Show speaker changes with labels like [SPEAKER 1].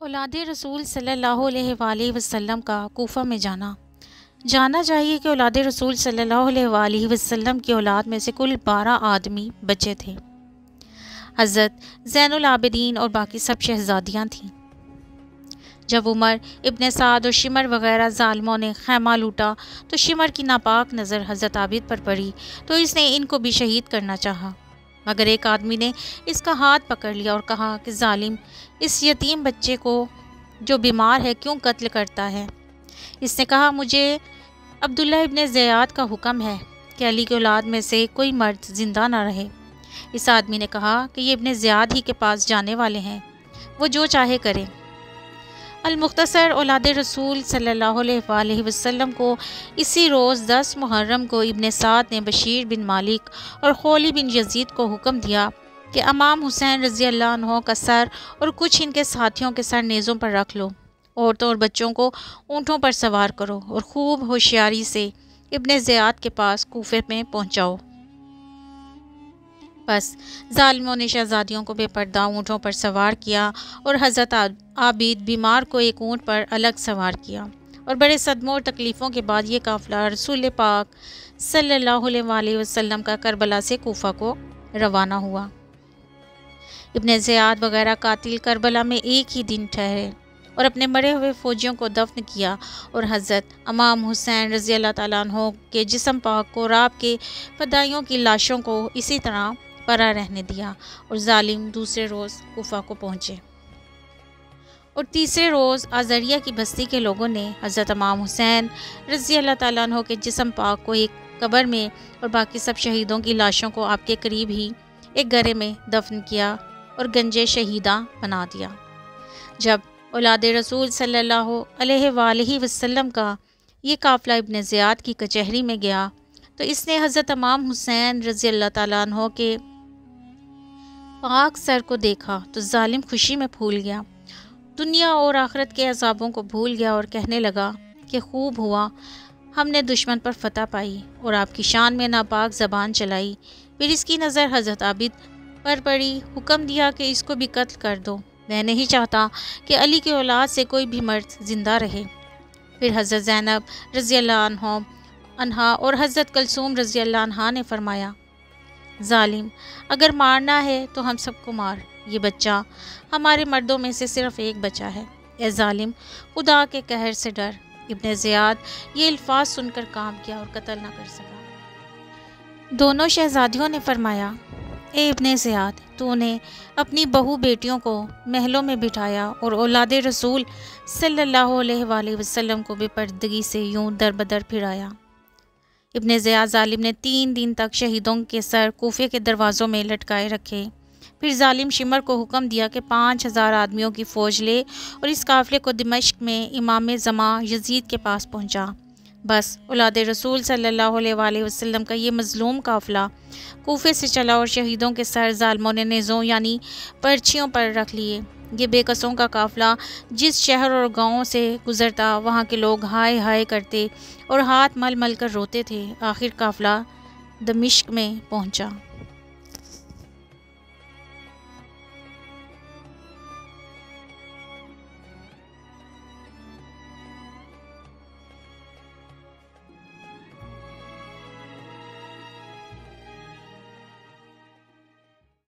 [SPEAKER 1] اولاد رسول صلی اللہ علیہ وآلہ وسلم کا کوفہ میں جانا چاہیے کہ اولاد رسول صلی اللہ علیہ وآلہ وسلم کی اولاد میں سے کل 12 آدمی بچے تھے۔ حضرت زین العابدین اور باقی سب شہزادیاں تھیں۔ جب عمر ابن سعد اور شمر وغیرہ ظالموں نے خیمہ لوٹا تو شمر کی ناپاک نظر حضرت عابد پر پڑی تو اس نے ان کو بھی شہید کرنا چاہا، مگر ایک آدمی نے اس کا ہاتھ پکڑ لیا اور کہا کہ ظالم، اس یتیم بچے کو جو بیمار ہے کیوں قتل کرتا ہے؟ اس نے کہا، مجھے عبداللہ ابن زیاد کا حکم ہے کہ علی کی اولاد میں سے کوئی مرد زندہ نہ رہے۔ اس آدمی نے کہا کہ یہ ابن زیاد ہی کے پاس جانے والے ہیں، وہ جو چاہے کرے۔ المختصر، اولاد رسول صلی اللہ علیہ وآلہ وسلم کو اسی روز 10 محرم کو ابن سعد نے بشیر بن مالک اور خولی بن یزید کو حکم دیا کہ امام حسین رضی اللہ عنہ کا سر اور کچھ ان کے ساتھیوں کے سر نیزوں پر رکھ لو، عورتوں اور بچوں کو اونٹوں پر سوار کرو اور خوب ہوشیاری سے ابن زیاد کے پاس کوفے میں پہنچاؤ۔ بس ظالموں نے شہزادیوں کو بے پردہ اونٹوں پر سوار کیا اور حضرت عابد بیمار کو ایک اونٹ پر الگ سوار کیا، اور بڑے صدموں اور تکلیفوں کے بعد یہ قافلہ رسول پاک صلی اللہ علیہ وآلہ وسلم کا کربلا سے کوفہ کو روانہ ہوا۔ ابن زیاد وغیرہ قاتل کربلا میں ایک ہی دن ٹھہرے اور اپنے مرے ہوئے فوجیوں کو دفن کیا، اور حضرت امام حسین رضی اللہ تعالیٰ عنہ کے جسم پاک کو اور آپ کے فدائیوں کی لاشوں کو اسی طرح پرا رہنے دیا، اور ظالم دوسرے روز کوفہ کو پہنچے۔ اور تیسرے روز آزریہ کی بستی کے لوگوں نے حضرت امام حسین رضی اللہ تعالیٰ عنہ کے جسم پاک کو ایک قبر میں اور باقی سب شہیدوں کی لاشوں کو آپ کے قریب ہی ایک گڑھے میں دفن کیا اور گنج شہیداں بنا دیا۔ جب اولاد رسول صلی اللہ علیہ وآلہ وسلم کا یہ قافلہ ابن زیاد کی کچہری میں گیا تو اس نے حضرت امام حسین رضی اللہ تعالیٰ عنہ کے پاک سر کو دیکھا تو ظالم خوشی میں پھول گیا، دنیا اور آخرت کے عذابوں کو بھول گیا اور کہنے لگا کہ خوب ہوا، ہم نے دشمن پر فتح پائی اور آپ کی شان میں ناپاک زبان چلائی۔ پھر اس کی نظر حضرت عابد پر پڑی، حکم دیا کہ اس کو بھی قتل کر دو، میں نہیں چاہتا کہ علی کی اولاد سے کوئی بھی مرد زندہ رہے۔ پھر حضرت زینب رضی اللہ عنہا اور حضرت کلثوم رضی اللہ عنہا نے فرمایا، ظالم، اگر مارنا ہے تو ہم سب کو مار، یہ بچہ ہمارے مردوں میں سے صرف ایک بچہ ہے، اے ظالم، خدا کے قہر سے ڈر۔ ابن زیاد یہ الفاظ سن کر کام کیا اور قتل نہ کر سکا۔ دونوں شہزادیوں نے فرمایا، اے ابن زیاد، تو نے اپنی بہو بیٹیوں کو محلوں میں بٹھایا اور اولاد رسول صلی اللہ علیہ وآلہ وسلم کو بے پردگی سے یوں در بدر پھرایا۔ ابن زیاد ظالم نے 3 دن تک شہیدوں کے سر کوفے کے دروازوں میں لٹکائے رکھے۔ پھر ظالم شمر کو حکم دیا کہ 5000 آدمیوں کی فوج لے اور اس قافلے کو دمشق میں امام زمان یزید کے پاس پہنچا۔ بس اولاد رسول صلی اللہ علیہ وآلہ وسلم کا یہ مظلوم قافلہ کوفے سے چلا اور شہیدوں کے سر ظالموں نے نیزوں یعنی پرچیوں پر رکھ لیے۔ یہ بے کسوں کا قافلہ جس شہر اور گاؤں سے گزرتا وہاں کے لوگ ہائے ہائے کرتے اور ہاتھ مل مل کر روتے تھے۔ آخر قافلہ دمشق میں پہنچا۔